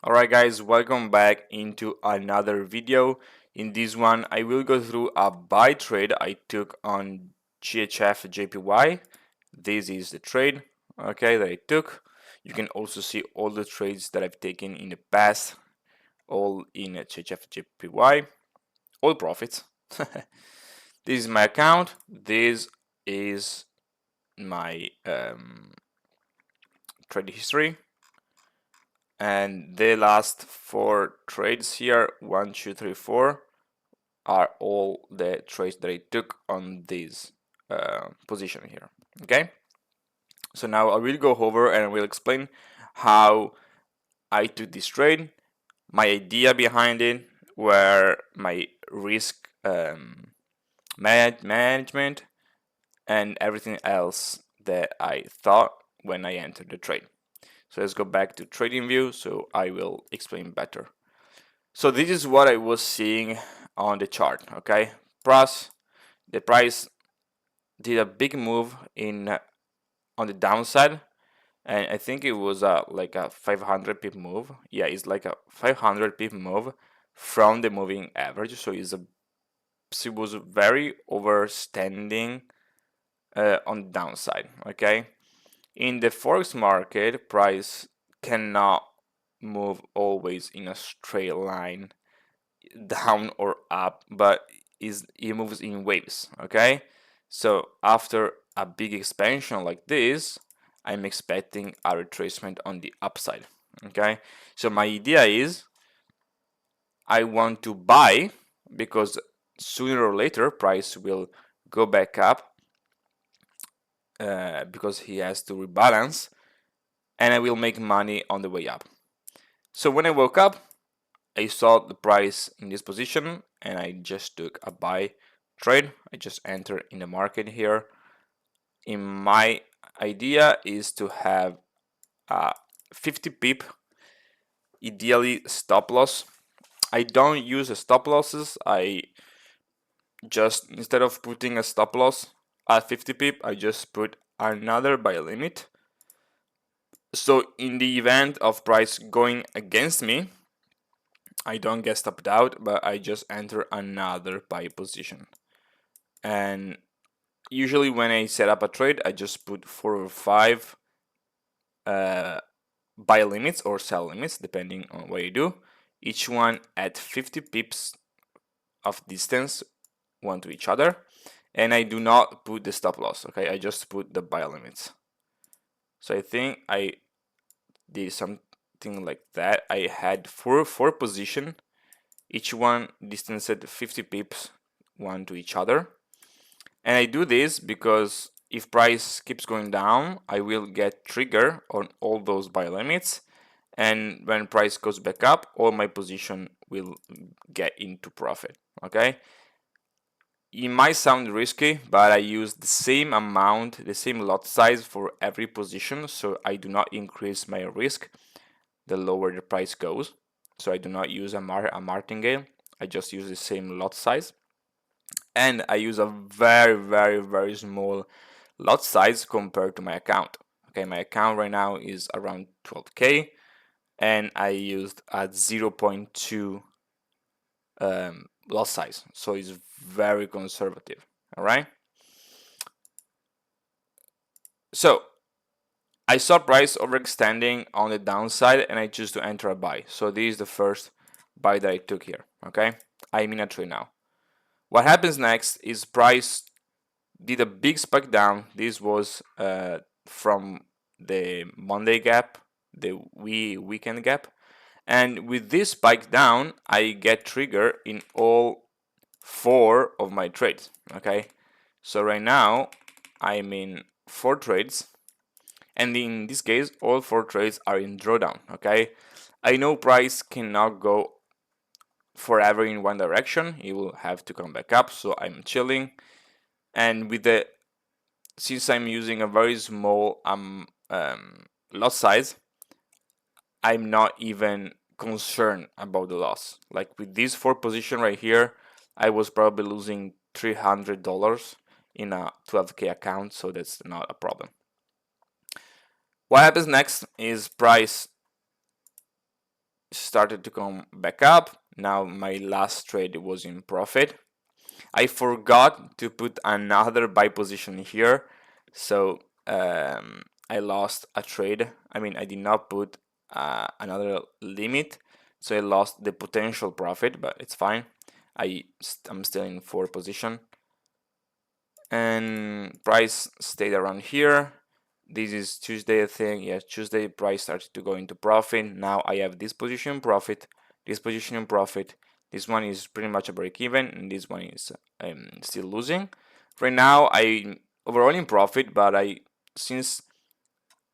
Alright guys, welcome back into another video. In this one, I will go through a buy trade I took on CHFGPY. This is the trade, okay, that I took. You can also see all the trades that I've taken in the past, all in CHFGPY, all profits. This is my account. This is my trade history. And the last four trades here, 1, 2, 3, 4, are all the trades that I took on this position here. Okay, so now I will go over and I will explain how I took this trade, my idea behind it, where my risk management, and everything else that I thought when I entered the trade. So let's go back to trading view so I will explain better. So this is what I was seeing on the chart, okay? The price did a big move in on the downside, and I think it was like a 500 pip move. Yeah, it's like a 500 pip move from the moving average. So it was very overstanding on the downside, okay? In the forex market, price cannot move always in a straight line down or up, but it moves in waves, okay? So after a big expansion like this, I'm expecting a retracement on the upside, okay? So my idea is I want to buy because sooner or later price will go back up because he has to rebalance, and I will make money on the way up. So when I woke up, I saw the price in this position and I just took a buy trade. I just entered in the market here. In my idea is to have a 50 pip, ideally stop loss. I don't use stop losses. I just, instead of putting a stop loss at 50 pip, I just put another buy limit. So in the event of price going against me, I don't get stopped out, but I just enter another buy position. And usually when I set up a trade, I just put 4 or 5 buy limits or sell limits, depending on what you do. Each one at 50 pips of distance, one to each other. And I do not put the stop loss, okay? I just put the buy limits. So I think I did something like that. I had four position, each one distanced 50 pips, one to each other. And I do this because if price keeps going down, I will get trigger on all those buy limits. And when price goes back up, all my position will get into profit, okay? It might sound risky, but I use the same amount, the same lot size for every position, so I do not increase my risk the lower the price goes. So I do not use a martingale, I just use the same lot size. And I use a very small lot size compared to my account. Okay, my account right now is around 12k, and I used a 0.2 lot size, so it's very conservative. All right. So I saw price overextending on the downside, and I choose to enter a buy. So this is the first buy that I took here. Okay, I'm in a trade now. What happens next is price did a big spike down. This was from the Monday gap, the weekend gap, and with this spike down, I get trigger in all 4 of my trades. Okay, so right now I'm in 4 trades, and in this case, all 4 trades are in drawdown. Okay, I know price cannot go forever in one direction; it will have to come back up. So I'm chilling, and with the since I'm using a very small loss size, I'm not even concerned about the loss. Like with this 4 position right here, I was probably losing $300 in a 12k account, so that's not a problem. What happens next is price started to come back up. Now my last trade was in profit. I forgot to put another buy position here, so I lost a trade. I mean, I did not put another limit, so I lost the potential profit, but it's fine. I'm still in 4th position, and price stayed around here. This is Tuesday, I think. Yeah, Tuesday price started to go into profit. Now I have this position in profit, this position in profit. This one is pretty much a break even, and this one is still losing. Right now I overall in profit, but since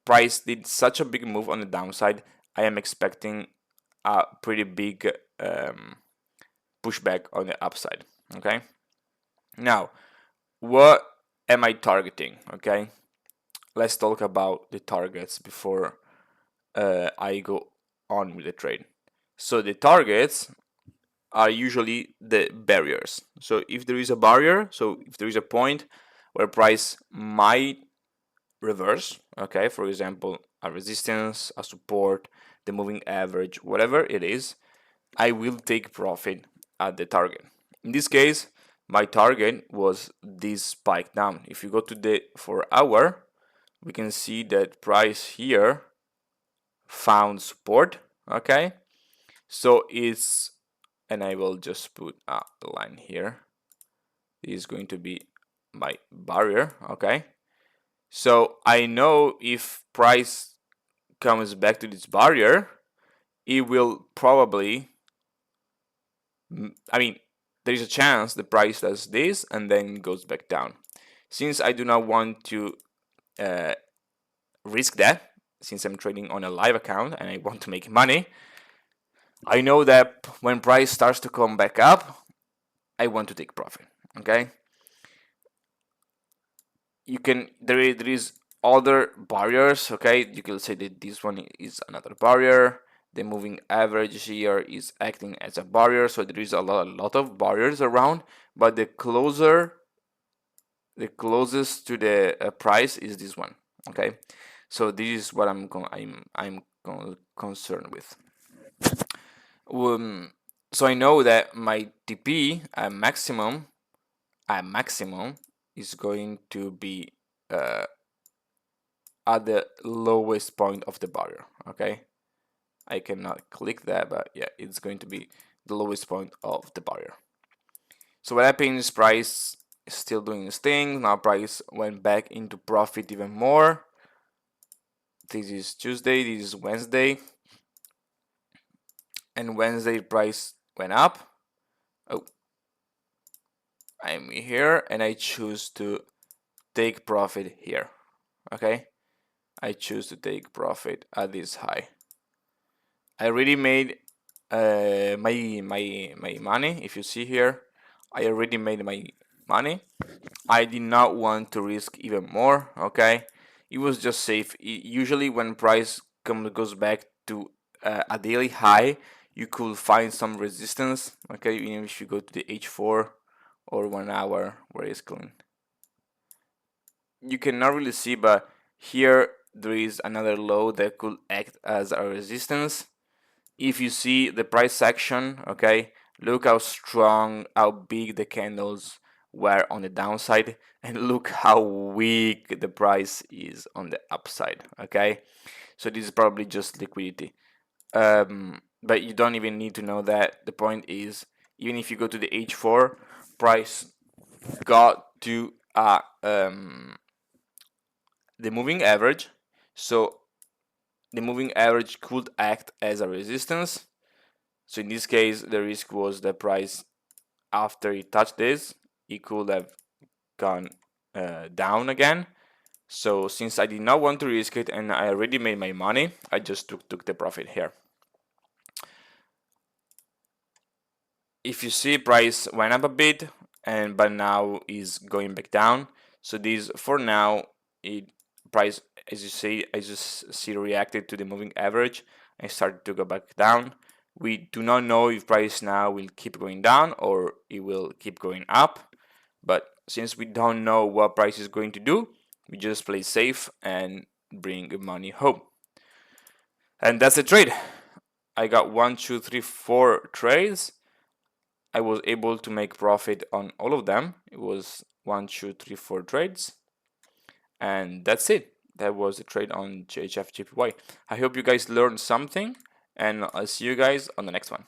price did such a big move on the downside, I am expecting a pretty big pushback on the upside. Okay. Now, what am I targeting? Okay, let's talk about the targets before I go on with the trade. So the targets are usually the barriers. So if there is a barrier, so if there is a point where price might reverse, okay, for example, a resistance, a support, the moving average, whatever it is, I will take profit at the target. In this case, my target was this spike down. If you go to the 4-hour, we can see that price here found support. Okay, so it's, and I will just put a line here. This is going to be my barrier. Okay, so I know if price comes back to this barrier, it will probably, I mean, there is a chance the price does this and then goes back down. Since I do not want to risk that, since I'm trading on a live account and I want to make money, I know that when price starts to come back up, I want to take profit. Okay, you can, there is other barriers. Okay, you can say that this one is another barrier. The moving average here is acting as a barrier, so there is a lot of barriers around, but the closest to the price is this one. Okay, so this is what I'm concerned with. So I know that my TP at maximum is going to be at the lowest point of the barrier. Okay, I cannot click that, but yeah, it's going to be the lowest point of the barrier. So what happens, price is still doing its thing. Now price went back into profit even more. This is Tuesday, this is Wednesday, and Wednesday price went up. Oh, I'm here and I choose to take profit here. Okay, I choose to take profit at this high. I already made my money. If you see here, I already made my money. I did not want to risk even more. Okay, it was just safe. Usually when price goes back to a daily high, you could find some resistance. Okay, even if you go to the H4 or 1 hour where it's going, you cannot really see, but here there is another low that could act as a resistance. If you see the price action, okay, look how strong, how big the candles were on the downside, and look how weak the price is on the upside. Okay, so this is probably just liquidity, but you don't even need to know that. The point is, even if you go to the H4, price got to the moving average, so the moving average could act as a resistance. So in this case, the risk was the price after it touched this, it could have gone down again. So since I did not want to risk it and I already made my money, I just took the profit here. If you see, price went up a bit, but now is going back down. So this, for now, it price, as you see reacted to the moving average and started to go back down. We do not know if price now will keep going down or it will keep going up, but since we don't know what price is going to do, we just play safe and bring money home. And that's the trade. I got 1, 2, 3, 4 trades. I was able to make profit on all of them. It was 1, 2, 3, 4 trades. And that's it. That was the trade on CHFGPY. I hope you guys learned something, and I'll see you guys on the next one.